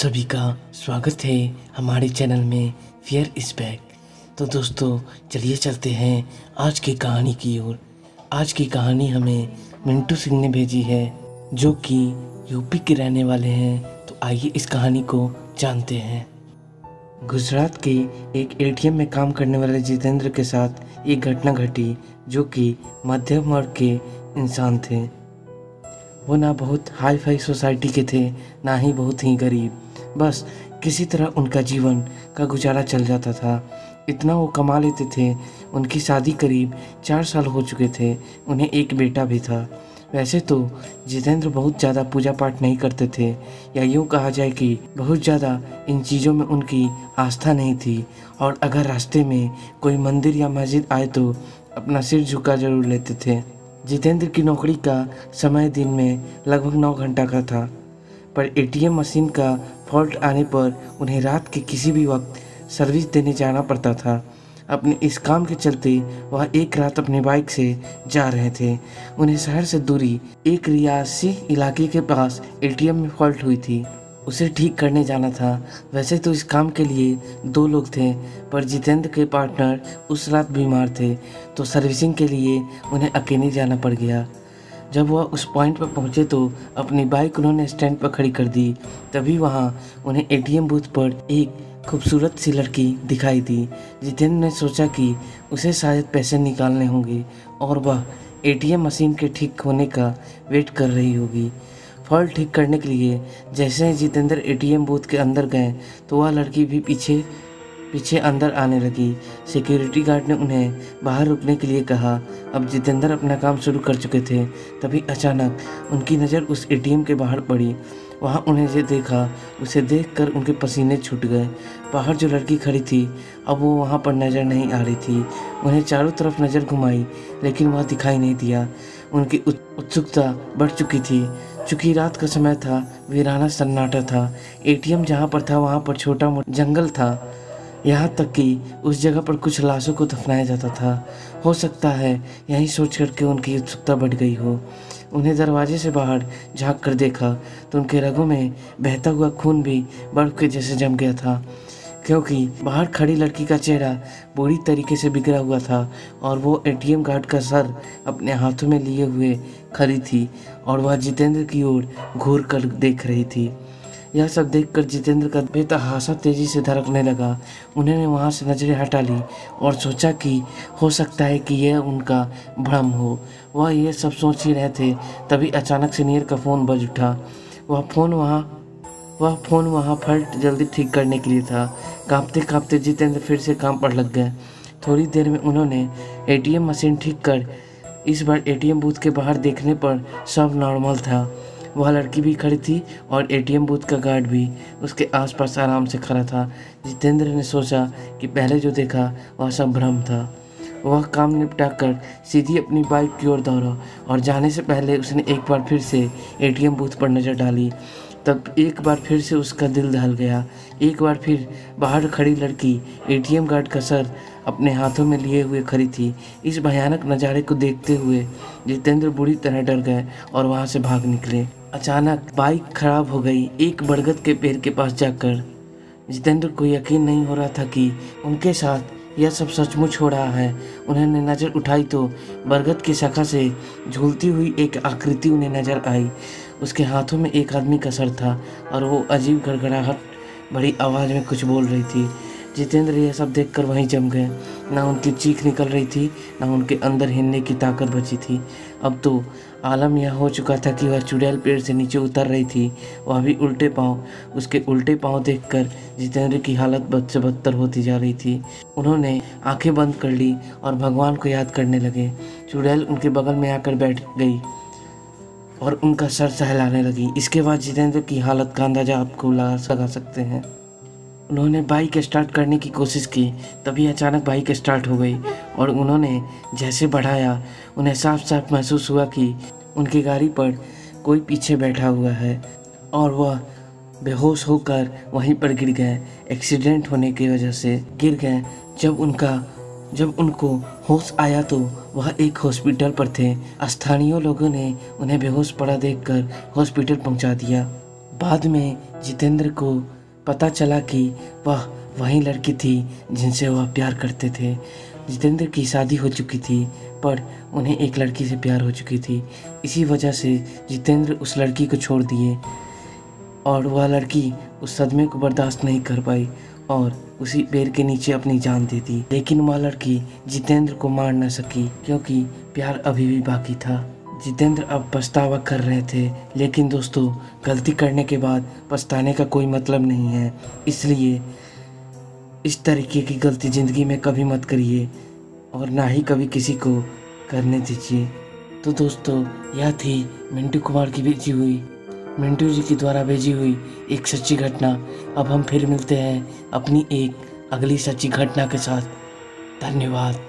सभी का स्वागत है हमारे चैनल में फियर इज बैक। तो दोस्तों चलिए चलते हैं आज की कहानी की ओर। आज की कहानी हमें मिंटू सिंह ने भेजी है जो कि यूपी के रहने वाले हैं। तो आइए इस कहानी को जानते हैं। गुजरात के एक एटीएम में काम करने वाले जितेंद्र के साथ एक घटना घटी जो कि मध्यम वर्ग के इंसान थे। वो ना बहुत हाई फाई सोसाइटी के थे, ना ही बहुत ही गरीब। बस किसी तरह उनका जीवन का गुजारा चल जाता था। इतना वो कमा लेते थे। उनकी शादी करीब 4 साल हो चुके थे। उन्हें एक बेटा भी था। वैसे तो जितेंद्र बहुत ज़्यादा पूजा पाठ नहीं करते थे, या यूँ कहा जाए कि बहुत ज़्यादा इन चीज़ों में उनकी आस्था नहीं थी। और अगर रास्ते में कोई मंदिर या मस्जिद आए तो अपना सिर झुका जरूर लेते थे। जितेंद्र की नौकरी का समय दिन में लगभग 9 घंटा का था, पर एटीएम मशीन का फॉल्ट आने पर उन्हें रात के किसी भी वक्त सर्विस देने जाना पड़ता था। अपने इस काम के चलते वह एक रात अपने बाइक से जा रहे थे। उन्हें शहर से दूरी एक रियासी इलाके के पास एटीएम में फॉल्ट हुई थी। उसे ठीक करने जाना था। वैसे तो इस काम के लिए 2 लोग थे, पर जितेंद्र के पार्टनर उस रात बीमार थे, तो सर्विसिंग के लिए उन्हें अकेले जाना पड़ गया। जब वह उस पॉइंट पर पहुंचे तो अपनी बाइक उन्होंने स्टैंड पर खड़ी कर दी। तभी वहां उन्हें एटीएम बूथ पर एक खूबसूरत सी लड़की दिखाई दी। जितेंद्र ने सोचा कि उसे शायद पैसे निकालने होंगे और वह एटीएम मशीन के ठीक होने का वेट कर रही होगी। फॉल्ट ठीक करने के लिए जैसे ही जितेंद्र एटीएम बूथ के अंदर गए तो वह लड़की भी पीछे अंदर आने लगी। सिक्योरिटी गार्ड ने उन्हें बाहर रुकने के लिए कहा। अब जितेंद्र अपना काम शुरू कर चुके थे। तभी अचानक उनकी नज़र उस एटीएम के बाहर पड़ी। वहाँ उन्हें जो देखा उसे देखकर उनके पसीने छूट गए। बाहर जो लड़की खड़ी थी अब वो वहाँ पर नज़र नहीं आ रही थी। उन्हें चारों तरफ नज़र घुमाई लेकिन वह दिखाई नहीं दिया। उनकी उत्सुकता बढ़ चुकी थी। चूँकि रात का समय था, वीराना सन्नाटा था। एटीएम जहाँ पर था वहाँ पर छोटा मोटा जंगल था। यहाँ तक कि उस जगह पर कुछ लाशों को दफनाया जाता था। हो सकता है यही सोच करके उनकी उत्सुकता बढ़ गई हो। उन्हें दरवाजे से बाहर झांक कर देखा तो उनके रगों में बहता हुआ खून भी बर्फ के जैसे जम गया था, क्योंकि बाहर खड़ी लड़की का चेहरा बुरी तरीके से बिगड़ा हुआ था और वो एटीएम गार्ड का सर अपने हाथों में लिए हुए खड़ी थी और वह जितेंद्र की ओर घूर कर देख रही थी। यह सब देखकर जितेंद्र का बेतहाशा तेजी से धड़कने लगा। उन्होंने वहां से नजरें हटा ली और सोचा कि हो सकता है कि यह उनका भ्रम हो। वह ये सब सोच ही रहे थे, तभी अचानक सीनियर का फ़ोन बज उठा। वह फ़ोन वहाँ फल्ट जल्दी ठीक करने के लिए था। कांपते कांपते जितेंद्र फिर से काम पर लग गए। थोड़ी देर में उन्होंने एटीएम मशीन ठीक कर इस बार एटीएम बूथ के बाहर देखने पर सब नॉर्मल था। वह लड़की भी खड़ी थी और एटीएम बूथ का गार्ड भी उसके आसपास आराम से खड़ा था। जितेंद्र ने सोचा कि पहले जो देखा वह सब भ्रम था। वह काम निपटा कर सीधी अपनी बाइक की ओर दौड़ा और जाने से पहले उसने एक बार फिर से एटीएम बूथ पर नज़र डाली। तब एक बार फिर से उसका दिल दहल गया। एक बार फिर बाहर खड़ी लड़की एटीएम गार्ड का सर अपने हाथों में लिए हुए खड़ी थी। इस भयानक नज़ारे को देखते हुए जितेंद्र बुरी तरह डर गए और वहाँ से भाग निकले। अचानक बाइक खराब हो गई। एक बरगद के पेड़ के पास जाकर जितेंद्र को यकीन नहीं हो रहा था कि उनके साथ यह सब सचमुच हो रहा है। उन्होंने नज़र उठाई तो बरगद की शाखा से झूलती हुई एक आकृति उन्हें नज़र आई। उसके हाथों में एक आदमी का सर था और वो अजीब गड़गड़ाहट भरी आवाज़ में कुछ बोल रही थी। जितेंद्र यह सब देखकर वहीं जम गए। ना उनकी चीख निकल रही थी, ना उनके अंदर हिलने की ताकत बची थी। अब तो आलम यह हो चुका था कि वह चुड़ैल पेड़ से नीचे उतर रही थी, वह भी उल्टे पांव। उसके उल्टे पांव देखकर जितेंद्र की हालत बद से बदतर होती जा रही थी। उन्होंने आंखें बंद कर ली और भगवान को याद करने लगे। चुड़ैल उनके बगल में आकर बैठ गई और उनका सर सहलाने लगी। इसके बाद जितेंद्र की हालत का अंदाजा आपको लगा सकते हैं। उन्होंने बाइक स्टार्ट करने की कोशिश की, तभी अचानक बाइक स्टार्ट हो गई और उन्होंने जैसे बढ़ाया उन्हें साफ साफ महसूस हुआ कि उनकी गाड़ी पर कोई पीछे बैठा हुआ है और वह बेहोश होकर वहीं पर गिर गए। एक्सीडेंट होने की वजह से गिर गए। जब उनको होश आया तो वह एक हॉस्पिटल पर थे। स्थानीय लोगों ने उन्हें बेहोश पड़ा देखकर हॉस्पिटल पहुंचा दिया। बाद में जितेंद्र को पता चला कि वह वही लड़की थी जिनसे वह प्यार करते थे। जितेंद्र की शादी हो चुकी थी पर उन्हें एक लड़की से प्यार हो चुकी थी। इसी वजह से जितेंद्र उस लड़की को छोड़ दिए और वह लड़की उस सदमे को बर्दाश्त नहीं कर पाई और उसी पेड़ के नीचे अपनी जान दे दी। लेकिन वह लड़की जितेंद्र को मार न सकी क्योंकि प्यार अभी भी बाकी था। जितेंद्र अब पछतावा कर रहे थे, लेकिन दोस्तों गलती करने के बाद पछताने का कोई मतलब नहीं है, इसलिए इस तरीके की गलती ज़िंदगी में कभी मत करिए और ना ही कभी किसी को करने दीजिए। तो दोस्तों यह थी मिंटू कुमार की भेजी हुई, मिंटू जी के द्वारा भेजी हुई एक सच्ची घटना। अब हम फिर मिलते हैं अपनी एक अगली सच्ची घटना के साथ। धन्यवाद।